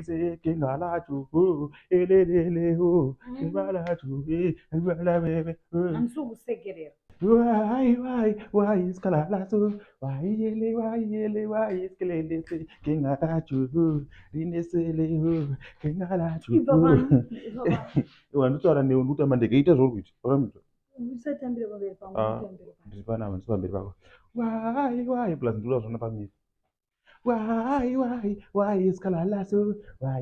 se kingalaju elelele ho kingalaju elala bebe Angisukusekelela. why iskalala so why iskelele se kingalaju rinesele ho kingalaju Ibva pano. Ibva pano. wandutsara neunduta mandekeita zvorkuiti Usatambire pamberi pangu. ah Utambire pano. ndiri panapa ndiri pamberi pako why plus ndura zvona pamiri why iskalala so why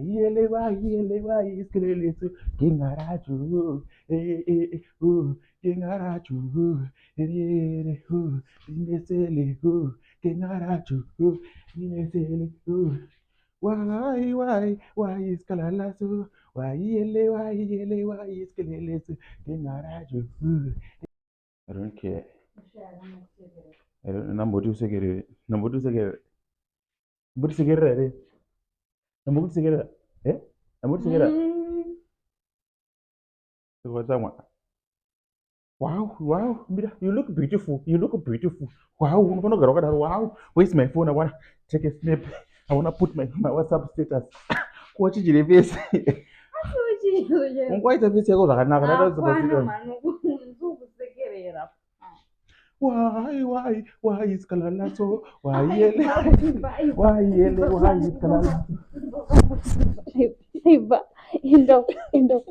iskelele so kingaraju kingaraju rere rinesele kingaraju rinesele why iskalala so why iskelele so kingaraju I don't care. I don't number two secretary. Number two secretary. But secretary. Number two secretary. Eh? Number two secretary. So what's that one? Wow. Mira, you look beautiful. Wow, wow. Where's my phone? I wanna take a snap. I wanna put my WhatsApp status. Watch it in the face. Quite a face yako zvakanaka. Hapana mano. Angisukusekelela. Why iskalala so why iskalala Ibva. Endo.